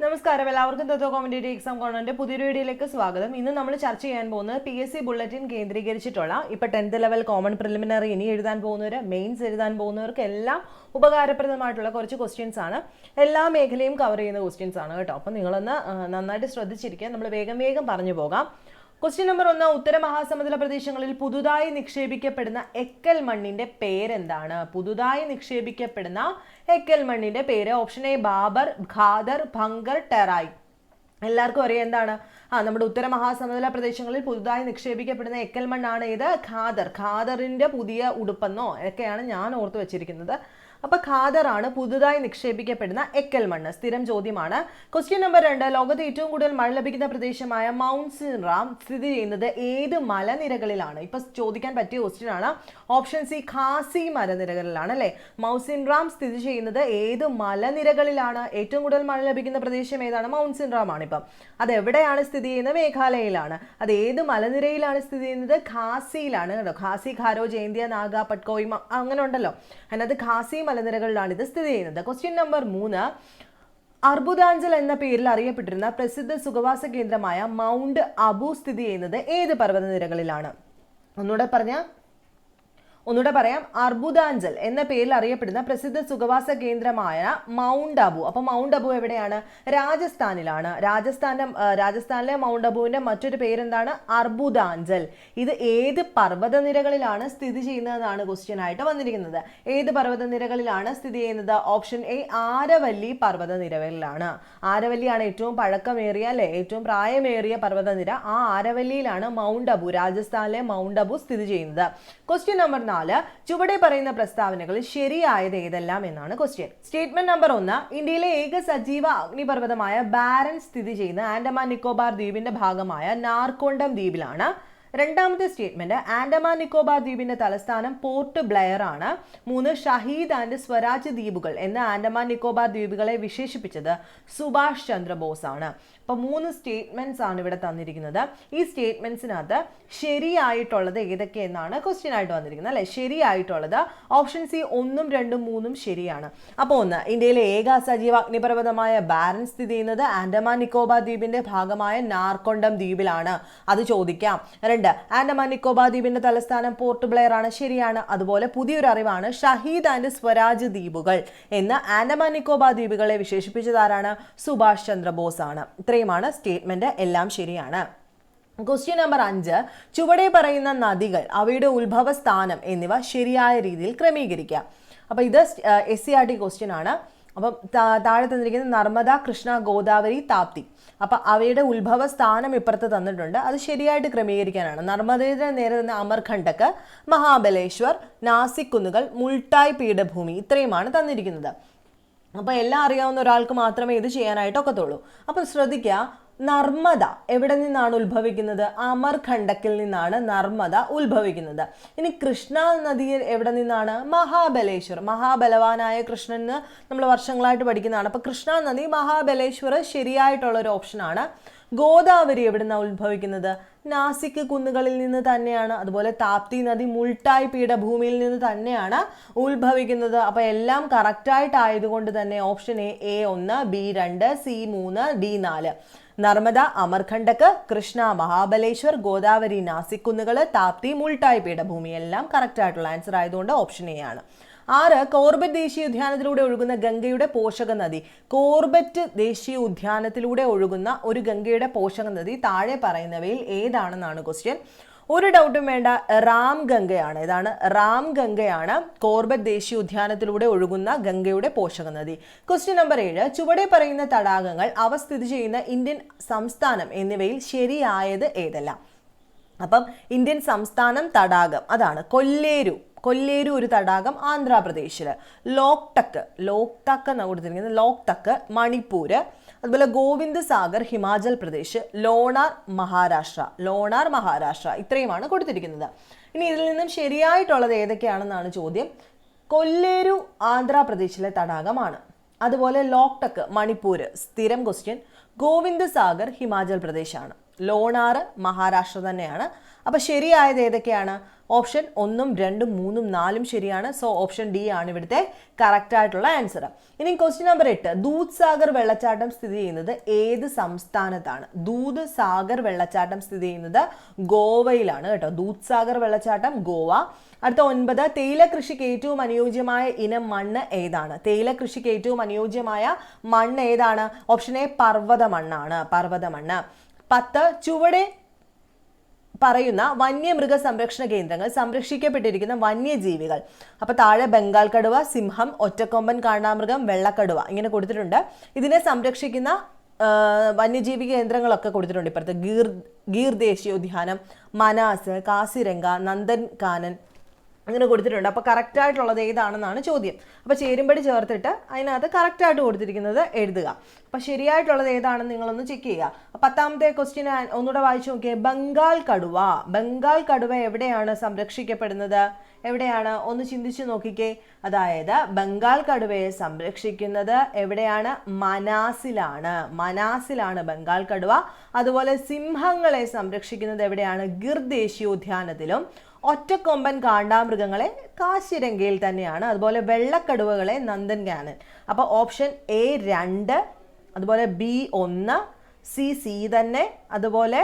നമസ്കാരം, എല്ലാവർക്കും തത്വ competitive exam കോർണറിന്റെ പുതിയൊരു വീഡിയോയിലേക്ക് സ്വാഗതം. ഇന്ന് നമ്മൾ ചർച്ച ചെയ്യാൻ പോകുന്നത് PSC ബുള്ളറ്റിൻ കേന്ദ്രീകരിച്ചിട്ടുള്ള ഇപ്പൊ 10th ലെവൽ കോമൺ പ്രിലിമിനറി ഇനി എഴുതാൻ പോകുന്നവർ, മെയിൻസ് എഴുതാൻ പോകുന്നവർക്ക് എല്ലാം ഉപകാരപ്രദമായിട്ടുള്ള കുറച്ച് ക്വസ്റ്റ്യൻസ് ആണ്. എല്ലാ മേഖലയും കവർ ചെയ്യുന്ന ക്വസ്റ്റ്യൻസ് ആണ് കേട്ടോ. അപ്പം നിങ്ങളൊന്ന് നന്നായിട്ട് ശ്രദ്ധിച്ചിരിക്കുക. നമ്മൾ വേഗം പറഞ്ഞു പോകാം. ക്വസ്റ്റ്യൻ നമ്പർ 1, ഉത്തര മഹാസമുദ്ര പ്രദേശങ്ങളിൽ പുതുതായി നിക്ഷേപിക്കപ്പെടുന്ന എക്കൽ മണ്ണിന്റെ പേരെന്താണ്? പുതുതായി നിക്ഷേപിക്കപ്പെടുന്ന എക്കൽ മണ്ണിന്റെ പേര് ഓപ്ഷൻ എ ബാബർ, ഖാദർ, ഭങ്കർ, ടെറായി. എല്ലാവർക്കും അറിയാം എന്താണ്? നമ്മുടെ ഉത്തര മഹാസമുദ്ര പ്രദേശങ്ങളിൽ പുതുതായി നിക്ഷേപിക്കപ്പെടുന്ന എക്കൽ മണ്ണാണ് ഇത് ഖാദർ. ഖാദറിന്റെ പുതിയ ഉടുപ്പെന്നോ ഒക്കെയാണ് ഞാൻ ഓർത്ത് വെച്ചിരിക്കുന്നത്. അപ്പൊ ഖാദറാണ് പുതുതായി നിക്ഷേപിക്കപ്പെടുന്ന എക്കൽ മണ്ണ്. സ്ഥിരം ചോദ്യമാണ്. ക്വസ്റ്റ്യൻ നമ്പർ 2, ലോകത്ത് ഏറ്റവും കൂടുതൽ മഴ ലഭിക്കുന്ന പ്രദേശമായ മൗണ്ട് സിൻറാം സ്ഥിതി ചെയ്യുന്നത് ഏത് മലനിരകളിലാണ്? ഇപ്പൊ ചോദിക്കാൻ പറ്റിയ ക്വസ്റ്റ്യൻ ആണ്. ഓപ്ഷൻ സി ഖാസി മലനിരകളിലാണ് അല്ലെ. മൗണ്ട് സിൻറാം സ്ഥിതി ചെയ്യുന്നത് ഏത് മലനിരകളിലാണ്? ഏറ്റവും കൂടുതൽ മഴ ലഭിക്കുന്ന പ്രദേശം ഏതാണ്? മൗണ്ട് സിൻറാം ആണ്. ഇപ്പം അത് എവിടെയാണ് സ്ഥിതി ചെയ്യുന്നത്? മേഘാലയയിലാണ്. അത് ഏത് മലനിരയിലാണ് സ്ഥിതി ചെയ്യുന്നത്? ഖാസിയിലാണ് കേട്ടോ. ഖാസി, ഖാരോ, ജയന്തിയ, നാഗ, പട്കോയിമ അങ്ങനെ ഉണ്ടല്ലോ. അതിനകത്ത് ഖാസി മലനിരകളിലാണ് ഇത് സ്ഥിതി ചെയ്യുന്നത്. ക്വസ്റ്റ്യൻ നമ്പർ 3, അർബുദാഞ്ചൽ എന്ന പേരിൽ അറിയപ്പെട്ടിരുന്ന പ്രസിദ്ധ സുഖവാസ കേന്ദ്രമായ മൗണ്ട് അബു സ്ഥിതി ചെയ്യുന്നത് ഏത് പർവ്വതനിരകളിലാണ്? ഒന്നുകൂടെ പറയാം. അർബുദാഞ്ചൽ എന്ന പേരിൽ അറിയപ്പെടുന്ന പ്രസിദ്ധ സുഖവാസ കേന്ദ്രമായ മൗണ്ട് അബു. അപ്പൊ മൗണ്ട് അബു എവിടെയാണ്? രാജസ്ഥാനിലാണ്. രാജസ്ഥാനിലെ മൗണ്ട് അബുവിന്റെ മറ്റൊരു പേരെന്താണ്? അർബുദാഞ്ചൽ. ഇത് ഏത് പർവ്വതനിരകളിലാണ് സ്ഥിതി ചെയ്യുന്നതെന്നാണ് ക്വസ്റ്റ്യൻ ആയിട്ട് വന്നിരിക്കുന്നത്. ഏത് പർവ്വതനിരകളിലാണ് സ്ഥിതി ചെയ്യുന്നത്? ഓപ്ഷൻ എ ആരവല്ലി പർവ്വതനിരകളിലാണ്. ആരവല്ലിയാണ് ഏറ്റവും പഴക്കമേറിയ ഏറ്റവും പ്രായമേറിയ പർവ്വതനിര. ആ ആരവല്ലിയിലാണ് മൗണ്ട് അബു, രാജസ്ഥാനിലെ മൗണ്ട് അബു സ്ഥിതി ചെയ്യുന്നത്. ക്വസ്റ്റ്യൻ നമ്പർ 4, ചുവടെ പറയുന്ന പ്രസ്താവനകളിൽ ശരിയായത് ഏതെല്ലാം എന്നാണ് ക്വസ്റ്റ്യൻ. സ്റ്റേറ്റ്മെന്റ് നമ്പർ 1, ഇന്ത്യയിലെ ഏക സജീവ അഗ്നിപർവ്വതമായ ബാരൻ സ്ഥിതി ചെയ്യുന്ന ആൻഡമാൻ നിക്കോബാർ ദ്വീപിന്റെ ഭാഗമായ നാർക്കോണ്ടം ദ്വീപിലാണ്. രണ്ടാമത്തെ സ്റ്റേറ്റ്മെന്റ്, ആൻഡമാൻ നിക്കോബാർ ദ്വീപിന്റെ തലസ്ഥാനം പോർട്ട് ബ്ലെയർ ആണ്. 3, ഷഹീദ് ആൻഡ് സ്വരാജ് ദ്വീപുകൾ എന്ന ആൻഡമാൻ നിക്കോബാർ ദ്വീപുകളെ വിശേഷിപ്പിച്ചത് സുഭാഷ് ചന്ദ്രബോസ് ആണ്. അപ്പൊ 3 സ്റ്റേറ്റ്മെന്റ്സ് ആണ് ഇവിടെ തന്നിരിക്കുന്നത്. ഈ സ്റ്റേറ്റ്മെന്റ്സിനകത്ത് ശരിയായിട്ടുള്ളത് ഏതൊക്കെയെന്നാണ് ക്വസ്റ്റ്യൻ ആയിട്ട് വന്നിരിക്കുന്നത് അല്ലെ. ശരിയായിട്ടുള്ളത് ഓപ്ഷൻ സി 1, 2, 3 ശരിയാണ്. അപ്പോൾ 1, ഇന്ത്യയിലെ ഏക സജീവ അഗ്നിപർവ്വതമായ ബാരൻ സ്ഥിതി ചെയ്യുന്നത് ആൻഡമാൻ നിക്കോബാർ ദ്വീപിന്റെ ഭാഗമായ നാർക്കൊണ്ടം ദ്വീപിലാണ്. അത് ചോദിക്കാം. 2, ആൻഡമാൻ നിക്കോബാർ ദ്വീപിന്റെ തലസ്ഥാനം പോർട്ട് ബ്ലെയർ ആണ്. ശരിയാണ്. അതുപോലെ പുതിയൊരു അറിവാണ്, ഷഹീദ് ആൻഡ് സ്വരാജ് ദ്വീപുകൾ എന്ന് ആൻഡമാൻ നിക്കോബാർ ദ്വീപുകളെ വിശേഷിപ്പിച്ചതാരാണ്? സുഭാഷ് ചന്ദ്രബോസ് ആണ്. ഇത്രയുമാണ് സ്റ്റേറ്റ്മെന്റ്, എല്ലാം ശരിയാണ്. ക്വസ്റ്റ്യൻ നമ്പർ 5, ചുവടെ പറയുന്ന നദികൾ, അവയുടെ ഉത്ഭവ സ്ഥാനം എന്നിവ ശരിയായ രീതിയിൽ ക്രമീകരിക്കുക. അപ്പൊ ഇത് SCRT ക്വസ്റ്റ്യൻ ആണ്. അപ്പം താഴെ തന്നിരിക്കുന്ന നർമ്മദ, കൃഷ്ണ, ഗോദാവരി, താപ്തി. അപ്പൊ അവയുടെ ഉത്ഭവ സ്ഥാനം ഇപ്പുറത്ത് തന്നിട്ടുണ്ട്. അത് ശരിയായിട്ട് ക്രമീകരിക്കാനാണ്. നർമ്മദയുടെ നേരെ നിന്ന് അമർഖണ്ഡക്, മഹാബലേശ്വർ, നാസിക് കുന്നുകൾ, മുൾട്ടായ് പീഠഭൂമി, ഇത്രയുമാണ് തന്നിരിക്കുന്നത്. അപ്പൊ എല്ലാം അറിയാവുന്ന ഒരാൾക്ക് മാത്രമേ ഇത് ചെയ്യാനായിട്ട് ഒക്കത്തുള്ളൂ. അപ്പൊ ശ്രദ്ധിക്കുക, നർമ്മദ എവിടെ നിന്നാണ് ഉത്ഭവിക്കുന്നത്? അമർഖണ്ഡക്കിൽ നിന്നാണ് നർമ്മദ ഉത്ഭവിക്കുന്നത്. ഇനി കൃഷ്ണ നദി എവിടെ നിന്നാണ്? മഹാബലേശ്വർ. മഹാബലവാനായ കൃഷ്ണൻ നമ്മൾ വർഷങ്ങളായിട്ട് പഠിക്കുന്നതാണ്. അപ്പൊ കൃഷ്ണ നദി, മഹാബലേശ്വർ ശരിയായിട്ടുള്ള ഒരു ഓപ്ഷനാണ്. ഗോദാവരി എവിടെ നിന്നാണ് ഉത്ഭവിക്കുന്നത്? നാസിക് കുന്നുകളിൽ നിന്ന് തന്നെയാണ്. അതുപോലെ താപ്തി നദി മുൾട്ടായ് പീഠഭൂമിയിൽ നിന്ന് തന്നെയാണ് ഉത്ഭവിക്കുന്നത്. അപ്പൊ എല്ലാം കറക്റ്റായിട്ടായതുകൊണ്ട് തന്നെ option A1, B2, C3, D4. Narmada, Amarkantak, Krishna, Mahabaleshwar, Godavari, Nashik കുന്നുകൾ, താപ്തി, മുൾട്ടായ് പീഠഭൂമി എല്ലാം കറക്റ്റ് ആയിട്ടുള്ള ആൻസർ ആയതുകൊണ്ട് ഓപ്ഷൻ A ആണ്. 6, കോർബറ്റ് ദേശീയ ഉദ്യാനത്തിലൂടെ ഒഴുകുന്ന ഗംഗയുടെ പോഷക നദി. കോർബറ്റ് ദേശീയ ഉദ്യാനത്തിലൂടെ ഒഴുകുന്ന ഒരു ഗംഗയുടെ പോഷക നദി താഴെ പറയുന്നവയിൽ ഏതാണെന്നാണ് ക്വസ്റ്റ്യൻ. ഒരു ഡൗട്ടും വേണ്ട, റാം ഗംഗയാണ്. ഇതാണ് റാം ഗംഗയാണ് കോർബറ്റ് ദേശീയ ഉദ്യാനത്തിലൂടെ ഒഴുകുന്ന ഗംഗയുടെ പോഷക നദി. ക്വസ്റ്റ്യൻ നമ്പർ 7, ചുവടെ പറയുന്ന തടാകങ്ങൾ അവ സ്ഥിതി ചെയ്യുന്ന ഇന്ത്യൻ സംസ്ഥാനം എന്നിവയിൽ ശരിയായത് ഏതെല്ലാം? അപ്പം ഇന്ത്യൻ സംസ്ഥാനം, തടാകം, അതാണ് കൊല്ലേരു ഒരു തടാകം ആന്ധ്രാപ്രദേശില്. ലോക്ടക്ക് എന്ന് കൊടുത്തിരിക്കുന്നത് ലോക്ടക്ക് മണിപ്പൂര്. അതുപോലെ ഗോവിന്ദ് സാഗർ ഹിമാചൽ പ്രദേശ്, ലോണാർ മഹാരാഷ്ട്ര. ഇത്രയുമാണ് കൊടുത്തിരിക്കുന്നത്. ഇനി ഇതിൽ നിന്നും ശരിയായിട്ടുള്ളത് ഏതൊക്കെയാണെന്നാണ് ചോദ്യം. കൊല്ലേരു ആന്ധ്രാപ്രദേശിലെ തടാകമാണ്. അതുപോലെ ലോക്ടക്ക് മണിപ്പൂര് സ്ഥിരം ക്വസ്റ്റ്യൻ. ഗോവിന്ദ് സാഗർ ഹിമാചൽ പ്രദേശാണ്. ലോണാർ മഹാരാഷ്ട്ര തന്നെയാണ്. അപ്പോൾ ശരിയായത് ഏതൊക്കെയാണ്? ഓപ്ഷൻ 1, 2, 3, 4 ശരിയാണ്. സോ ഓപ്ഷൻ ഡി ആണ് ഇവിടുത്തെ കറക്റ്റ് ആയിട്ടുള്ള ആൻസർ. ഇനി ക്വസ്റ്റ്യൻ നമ്പർ 8, ദൂദ് സാഗർ വെള്ളച്ചാട്ടം സ്ഥിതി ചെയ്യുന്നത് ഏത് സംസ്ഥാനത്താണ്? ദൂദ് സാഗർ വെള്ളച്ചാട്ടം സ്ഥിതി ചെയ്യുന്നത് ഗോവയിലാണ് കേട്ടോ. ദൂദ് സാഗർ വെള്ളച്ചാട്ടം ഗോവ. അടുത്ത 9, തേയില കൃഷിക്ക് ഏറ്റവും അനുയോജ്യമായ ഇനം മണ്ണ് ഏതാണ്? തേയില കൃഷിക്ക് ഏറ്റവും അനുയോജ്യമായ മണ്ണ് ഏതാണ്? ഓപ്ഷൻ എ പർവ്വത മണ്ണാണ്, പർവ്വത മണ്ണ്. 10, ചുവടെ പറയുന്ന വന്യമൃഗ സംരക്ഷണ കേന്ദ്രങ്ങൾ സംരക്ഷിക്കപ്പെട്ടിരിക്കുന്ന വന്യജീവികൾ. അപ്പൊ താഴെ ബംഗാൾ കടുവ, സിംഹം, ഒറ്റക്കൊമ്പൻ കാണ്ടാമൃഗം, വെള്ളക്കടുവ ഇങ്ങനെ കൊടുത്തിട്ടുണ്ട്. ഇതിനെ സംരക്ഷിക്കുന്ന വന്യജീവി കേന്ദ്രങ്ങളൊക്കെ കൊടുത്തിട്ടുണ്ട്. ഇപ്പുറത്ത് ഗീർ ദേശീയോദ്യാനം, മനാസ്, കാസിരംഗ, നന്ദൻ കാനൻ അങ്ങനെ കൊടുത്തിട്ടുണ്ട്. അപ്പോൾ കറക്റ്റ് ആയിട്ടുള്ളത് ഏതാണെന്നാണ് ചോദ്യം. അപ്പോൾ ചേരുംപടി ചേർത്തിട്ട് അതിനകത്ത് കറക്റ്റായിട്ട് കൊടുത്തിരിക്കുന്നത് എഴുതുക. അപ്പോൾ ശരിയായിട്ടുള്ളത് ഏതാണെന്ന് നിങ്ങളൊന്ന് ചെക്ക് ചെയ്യുക. 10ാമത്തെ ക്വസ്റ്റ്യൻ ഒന്നുകൂടെ വായിച്ചു നോക്കിയേ. ബംഗാൾ കടുവ, ബംഗാൾ കടുവ എവിടെയാണ് സംരക്ഷിക്കപ്പെടുന്നത്? എവിടെയാണ്? ഒന്ന് ചിന്തിച്ചു നോക്കിക്കേ. അതായത് ബംഗാൾ കടുവയെ സംരക്ഷിക്കുന്നത് എവിടെയാണ്? മനാസിലാണ്, മനാസിലാണ് ബംഗാൾ കടുവ. അതുപോലെ സിംഹങ്ങളെ സംരക്ഷിക്കുന്നത് എവിടെയാണ്? ഗിർ ദേശീയോദ്യാനത്തിലും. ഒറ്റക്കൊമ്പൻ കാണ്ടാമൃഗങ്ങളെ കാശിരംഗയിൽ തന്നെയാണ്. അതുപോലെ വെള്ളക്കടുവകളെ നന്ദൻ കാനൻ. അപ്പോൾ ഓപ്ഷൻ എ 2, അതുപോലെ ബി 1, സി തന്നെ, അതുപോലെ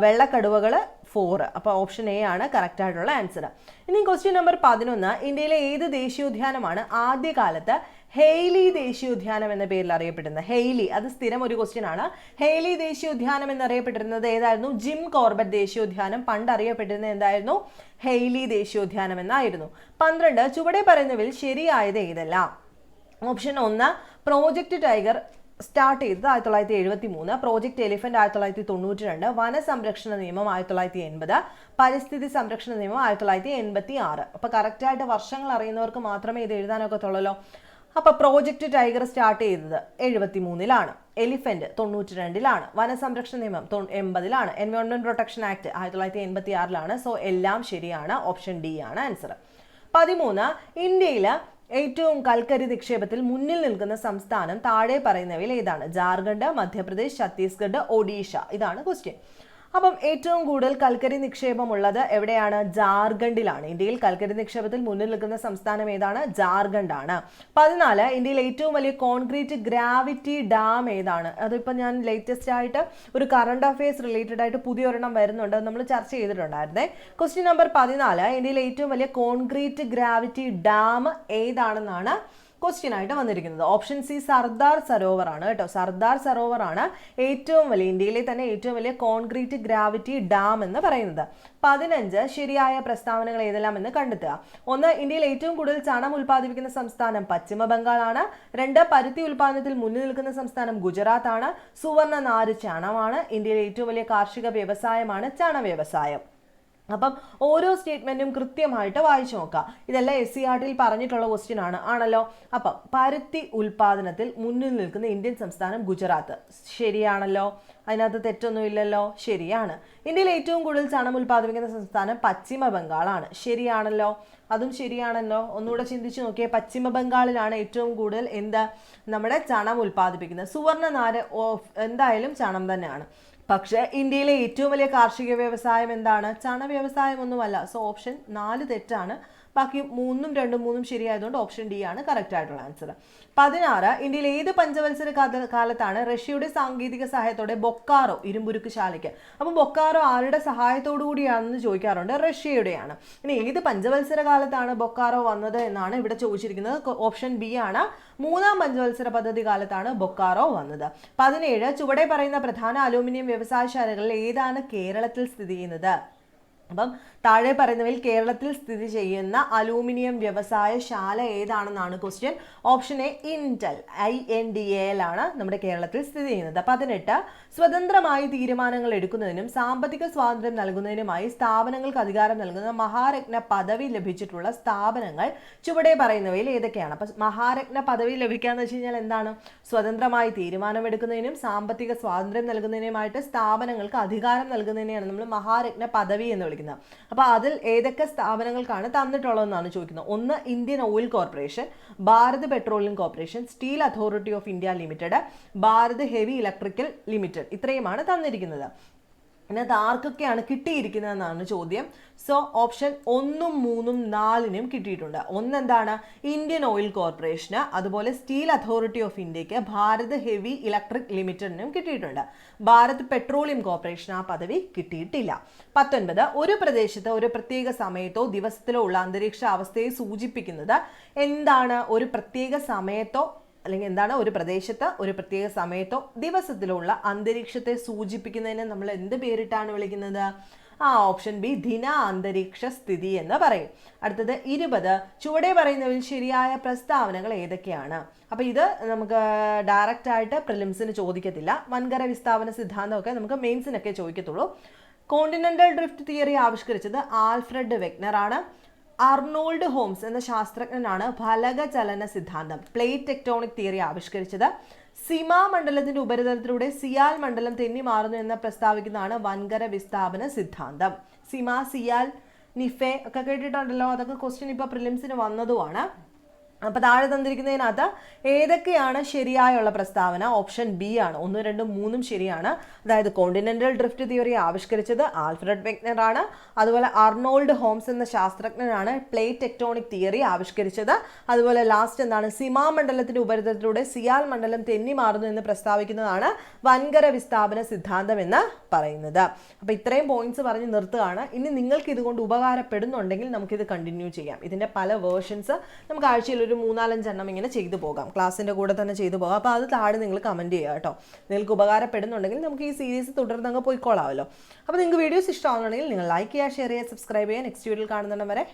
വെള്ളക്കടുവകൾ 4. അപ്പോൾ ഓപ്ഷൻ എ ആണ് കറക്റ്റ് ആയിട്ടുള്ള ആൻസർ. ഇനി ക്വസ്റ്റ്യൻ നമ്പർ 11, ഇന്ത്യയിലെ ഏത് ദേശീയോദ്യാനമാണ് ആദ്യകാലത്ത് ഹെയ്ലി ദേശീയോദ്യാനം എന്ന പേരിൽ അറിയപ്പെടുന്നത്? ഹെയ്ലി, അത് സ്ഥിരം ഒരു ക്വസ്റ്റ്യൻ ആണ്. ഹെയ്ലി ദേശീയോദ്യാനം എന്നറിയപ്പെട്ടിരുന്നത് ഏതായിരുന്നു? ജിം കോർബറ്റ് ദേശീയോദ്യാനം. പണ്ട് അറിയപ്പെട്ടിരുന്നത് എന്തായിരുന്നു? ഹെയ്ലി ദേശീയോദ്യാനം എന്നായിരുന്നു. 12, ചുവടെ പറയുന്നവയിൽ ശരിയായത് ഏതെല്ലാം? ഓപ്ഷൻ 1, പ്രോജക്റ്റ് ടൈഗർ സ്റ്റാർട്ട് ചെയ്തത് 1973, പ്രോജക്റ്റ് എലിഫന്റ് 1992, വനസംരക്ഷണ നിയമം 1980, പരിസ്ഥിതി സംരക്ഷണ നിയമം 1986. അപ്പോൾ കറക്റ്റായിട്ട് വർഷങ്ങൾ അറിയുന്നവർക്ക് മാത്രമേ ഇത് എഴുതാനൊക്കത്തുള്ളൂ. അപ്പോൾ പ്രോജക്റ്റ് ടൈഗർ സ്റ്റാർട്ട് ചെയ്തത് 73-ലാണ്, എലിഫന്റ് 92-ലാണ്, വനസംരക്ഷണ നിയമം 80-ലാണ്, എൻവയോൺമെന്റ് പ്രൊട്ടക്ഷൻ ആക്ട് 1986-ലാണ്. സോ എല്ലാം ശരിയാണ്. ഓപ്ഷൻ ഡി ആണ് ആൻസർ. 13, ഇന്ത്യയിൽ ഏറ്റവും കൽക്കരി നിക്ഷേപത്തിൽ മുന്നിൽ നിൽക്കുന്ന സംസ്ഥാനം താഴെ പറയുന്നവയിൽ ഏതാണ്? ജാർഖണ്ഡ്, മധ്യപ്രദേശ്, ഛത്തീസ്ഗഡ്, ഒഡീഷ. ഇതാണ് ക്വസ്റ്റ്യൻ. അപ്പം ഏറ്റവും കൂടുതൽ കൽക്കരി നിക്ഷേപം ഉള്ളത് എവിടെയാണ്? ജാർഖണ്ഡിലാണ്. ഇന്ത്യയിൽ കൽക്കരി നിക്ഷേപത്തിൽ മുന്നിൽ നിൽക്കുന്ന സംസ്ഥാനം ഏതാണ്? ജാർഖണ്ഡാണ്. 14, ഇന്ത്യയിൽ ഏറ്റവും വലിയ കോൺക്രീറ്റ് ഗ്രാവിറ്റി ഡാം ഏതാണ്? അതിപ്പോൾ ഞാൻ ലേറ്റസ്റ്റ് ആയിട്ട് ഒരു കറണ്ട് അഫയേഴ്സ് റിലേറ്റഡ് ആയിട്ട് പുതിയൊരെണ്ണം വരുന്നുണ്ട്, നമ്മൾ ചർച്ച ചെയ്തിട്ടുണ്ടായിരുന്നേ. ക്വസ്റ്റ്യൻ നമ്പർ 14, ഇന്ത്യയിലെ ഏറ്റവും വലിയ കോൺക്രീറ്റ് ഗ്രാവിറ്റി ഡാം ഏതാണെന്നാണ് ക്വസ്റ്റ്യൻ ആയിട്ട് വന്നിരിക്കുന്നത്. ഓപ്ഷൻ സി സർദാർ സരോവർ ആണ് കേട്ടോ. സർദാർ സരോവർ ആണ് ഏറ്റവും വലിയ, ഇന്ത്യയിലെ തന്നെ ഏറ്റവും വലിയ കോൺക്രീറ്റ് ഗ്രാവിറ്റി ഡാം എന്ന് പറയുന്നത്. 15, ശരിയായ പ്രസ്താവനകൾ ഏതെല്ലാം എന്ന് കണ്ടെത്തുക. 1, ഇന്ത്യയിൽ ഏറ്റവും കൂടുതൽ ചണം ഉൽപ്പാദിപ്പിക്കുന്ന സംസ്ഥാനം പശ്ചിമ ബംഗാളാണ്. 2, പരുത്തി ഉൽപ്പാദനത്തിൽ മുന്നിൽ നിൽക്കുന്ന സംസ്ഥാനം ഗുജറാത്ത് ആണ്. സുവർണ്ണ നാര് ചണമാണ്. ഇന്ത്യയിലെ ഏറ്റവും വലിയ കാർഷിക വ്യവസായമാണ് ചണ വ്യവസായം. അപ്പം ഓരോ സ്റ്റേറ്റ്മെന്റും കൃത്യമായിട്ട് വായിച്ചു നോക്കാം. ഇതെല്ലാം SCERT-ൽ പറഞ്ഞിട്ടുള്ള ക്വസ്റ്റ്യൻ ആണല്ലോ. അപ്പം പരുത്തി ഉൽപാദനത്തിൽ മുന്നിൽ നിൽക്കുന്ന ഇന്ത്യൻ സംസ്ഥാനം ഗുജറാത്ത്. ശരിയാണല്ലോ, അതിനകത്ത് തെറ്റൊന്നുമില്ലല്ലോ. ശരിയാണ്. ഇന്ത്യയിൽ ഏറ്റവും കൂടുതൽ ചണം ഉൽപ്പാദിപ്പിക്കുന്ന സംസ്ഥാനം പശ്ചിമ ബംഗാളാണ്. ശരിയാണല്ലോ, അതും ശരിയാണല്ലോ. ഒന്നുകൂടെ ചിന്തിച്ചു നോക്കിയേ. പശ്ചിമ ബംഗാളിലാണ് ഏറ്റവും കൂടുതൽ നമ്മുടെ ചണം ഉൽപ്പാദിപ്പിക്കുന്നത്. സുവർണ്ണ നാര് എന്തായാലും ചണം തന്നെയാണ്. പക്ഷേ ഇന്ത്യയിലെ ഏറ്റവും വലിയ കാർഷിക വ്യവസായം എന്താണ്? ചണ വ്യവസായം ഒന്നുമല്ല. സോ ഓപ്ഷൻ 4 തെറ്റാണ്. ബാക്കി 3ഉം 2ഉം 3ഉം ശരിയായതുകൊണ്ട് ഓപ്ഷൻ ഡി ആണ് കറക്റ്റ് ആയിട്ടുള്ള ആൻസർ. 16, ഇന്ത്യയിൽ ഏത് പഞ്ചവത്സര കാലത്താണ് റഷ്യയുടെ സാങ്കേതിക സഹായത്തോടെ ബൊക്കാറോ ഇരുമ്പുരുക്ക് ശാലയ്ക്ക്? അപ്പോൾ ബൊക്കാറോ ആരുടെ സഹായത്തോടു കൂടിയാണെന്ന് ചോദിക്കാറുണ്ട്. റഷ്യയുടെയാണ്. ഇനി ഏത് പഞ്ചവത്സര കാലത്താണ് ബൊക്കാറോ വന്നത് എന്നാണ് ഇവിടെ ചോദിച്ചിരിക്കുന്നത്. ഓപ്ഷൻ ബി ആണ്. 3ാം പഞ്ചവത്സര പദ്ധതി കാലത്താണ് ബൊക്കാറോ വന്നത്. 17, ചുവടെ പറയുന്ന പ്രധാന അലൂമിനിയം വ്യവസായശാലകളിൽ ഏതാണ് കേരളത്തിൽ സ്ഥിതി ചെയ്യുന്നത്? അപ്പം താഴെ പറയുന്നവയിൽ കേരളത്തിൽ സ്ഥിതി ചെയ്യുന്ന അലൂമിനിയം വ്യവസായശാല ഏതാണെന്നാണ് question. Option A INDAL, INDAL ആണ് നമ്മുടെ കേരളത്തിൽ സ്ഥിതി ചെയ്യുന്നത്. 18, സ്വതന്ത്രമായി തീരുമാനങ്ങൾ എടുക്കുന്നതിനും സാമ്പത്തിക സ്വാതന്ത്ര്യം നൽകുന്നതിനുമായി സ്ഥാപനങ്ങൾക്ക് അധികാരം നൽകുന്ന മഹാരത്ന പദവി ലഭിച്ചിട്ടുള്ള സ്ഥാപനങ്ങൾ ചുവടെ പറയുന്നവയിൽ ഏതൊക്കെയാണ്? അപ്പം മഹാരത്ന പദവി ലഭിക്കാന്ന് വെച്ച് കഴിഞ്ഞാൽ എന്താണ്? സ്വതന്ത്രമായി തീരുമാനമെടുക്കുന്നതിനും സാമ്പത്തിക സ്വാതന്ത്ര്യം നൽകുന്നതിനുമായിട്ട് സ്ഥാപനങ്ങൾക്ക് അധികാരം നൽകുന്നതിനെയാണ് നമ്മൾ മഹാരത്ന പദവി എന്ന് വിളിക്കുന്നത്. അപ്പോൾ അതിൽ ഏതൊക്കെ സ്ഥാപനങ്ങൾക്കാണ് തന്നിട്ടുള്ളതെന്നാണ് ചോദിക്കുന്നത്. 1, Indian oil corporation, Bharat petroleum corporation, steel authority of India limited, Bharat heavy electrical limited. ഇത്രയുമാണ് തന്നിരിക്കുന്നത്. ഇതിനകത്ത് ആർക്കൊക്കെയാണ് കിട്ടിയിരിക്കുന്നതെന്നാണ് ചോദ്യം. സോ ഓപ്ഷൻ 1, 3, 4 കിട്ടിയിട്ടുണ്ട്. ഒന്നെന്താണ്? ഇന്ത്യൻ ഓയിൽ കോർപ്പറേഷന്, അതുപോലെ സ്റ്റീൽ അതോറിറ്റി ഓഫ് ഇന്ത്യക്ക്, ഭാരത് ഹെവി ഇലക്ട്രിക് ലിമിറ്റഡിനും കിട്ടിയിട്ടുണ്ട്. ഭാരത് പെട്രോളിയം കോർപ്പറേഷൻ ആ പദവി കിട്ടിയിട്ടില്ല. 19 ഒരു പ്രദേശത്ത് ഒരു പ്രത്യേക സമയത്തോ ദിവസത്തിലോ ഉള്ള അന്തരീക്ഷ അവസ്ഥയെ സൂചിപ്പിക്കുന്നത് എന്താണ്? ഒരു പ്രത്യേക സമയത്തോ അല്ലെങ്കിൽ എന്താണ്? ഒരു പ്രദേശത്ത് ഒരു പ്രത്യേക സമയത്തോ ദിവസത്തിലുള്ള അന്തരീക്ഷത്തെ സൂചിപ്പിക്കുന്നതിന് നമ്മൾ എന്ത് പേരിട്ടാണ് വിളിക്കുന്നത്? ഓപ്ഷൻ ബി ദിന അന്തരീക്ഷ സ്ഥിതി എന്ന് പറയും. അടുത്തത് 20 ചുവടെ പറയുന്നതിൽ ശരിയായ പ്രസ്താവനകൾ ഏതൊക്കെയാണ്? അപ്പൊ ഇത് നമുക്ക് ഡയറക്റ്റ് ആയിട്ട് പ്രിലിംസിന് ചോദിക്കത്തില്ല. വൻകര വിസ്ഥാപന സിദ്ധാന്തമൊക്കെ നമുക്ക് മെയിൻസിനൊക്കെ ചോദിക്കത്തുള്ളൂ. കോണ്ടിനെന്റൽ ഡ്രിഫ്റ്റ് തിയറി ആവിഷ്കരിച്ചത് ആൽഫ്രഡ് വെഗ്നർ ആണ്. അർണോൾഡ് ഹോംസ് എന്ന ശാസ്ത്രജ്ഞനാണ് ഫലക ചലന സിദ്ധാന്തം പ്ലേറ്റ് ടെക്ടോണിക് തിയറി ആവിഷ്കരിച്ചത്. സിമാ മണ്ഡലത്തിന്റെ ഉപരിതലത്തിലൂടെ സിയാൽ മണ്ഡലം തെന്നി മാറുന്നു എന്ന് പ്രസ്താവിക്കുന്നതാണ് വൻകര വിസ്ഥാപന സിദ്ധാന്തം. സിമ, സിയാൽ, നിഫെ ഒക്കെ കേട്ടിട്ടുണ്ടല്ലോ. അതൊക്കെ ക്വസ്റ്റ്യൻ ഇപ്പൊ പ്രിലിംസിന് വന്നതുമാണ്. അപ്പൊ താഴെ തന്നിരിക്കുന്നതിനകത്ത് ഏതൊക്കെയാണ് ശരിയായുള്ള പ്രസ്താവന? ഓപ്ഷൻ ബി ആണ്. 1, 2, 3 ശരിയാണ്. അതായത് കോണ്ടിനെന്റൽ ഡ്രിഫ്റ്റ് തിയറി ആവിഷ്കരിച്ചത് ആൽഫ്രഡ് വെഗ്നർ ആണ്. അതുപോലെ അർണോൾഡ് ഹോംസ് എന്ന ശാസ്ത്രജ്ഞനാണ് പ്ലേറ്റ് ടെക്ടോണിക് തിയറി ആവിഷ്കരിച്ചത്. അതുപോലെ ലാസ്റ്റ് എന്താണ്? സിമാ മണ്ഡലത്തിന്റെ ഉപരിതലത്തിലൂടെ സിയാൽ മണ്ഡലം തെന്നി മാറുന്നു എന്ന് പ്രസ്താവിക്കുന്നതാണ് വൻകര വിസ്ഥാപന സിദ്ധാന്തം എന്ന് പറയുന്നത്. അപ്പൊ ഇത്രയും പോയിന്റ്സ് പറഞ്ഞ് നിർത്തുകയാണ്. ഇനി നിങ്ങൾക്ക് ഇതുകൊണ്ട് ഉപകാരപ്പെടുന്നുണ്ടെങ്കിൽ നമുക്കിത് കണ്ടിന്യൂ ചെയ്യാം. ഇതിന്റെ പല വേർഷൻസ് നമുക്ക് ആഴ്ചയിൽ ഒരു 3-4 എണ്ണം ഇങ്ങനെ ചെയ്തു പോകാം. ക്ലാസ്സിന്റെ കൂടെ തന്നെ ചെയ്തു പോകാം. അപ്പോൾ അത് താഴെ നിങ്ങൾ കമന്റ് ചെയ്യുക കേട്ടോ. നിങ്ങൾക്ക് ഉപകാരപ്പെടുന്നുണ്ടെങ്കിൽ നമുക്ക് ഈ സീരീസ് തുടർന്ന് അങ്ങ് പോയിക്കോളാമല്ലോ. അപ്പോൾ നിങ്ങൾക്ക് വീഡിയോസ് ഇഷ്ടമാണെന്നുണ്ടെങ്കിൽ നിങ്ങൾ ലൈക്ക് ചെയ്യുക, ഷെയർ ചെയ്യുക, സബ്സ്ക്രൈബ് ചെയ്യുക. നെക്സ്റ്റ് വീഡിയോയിൽ കാണുന്നവരെ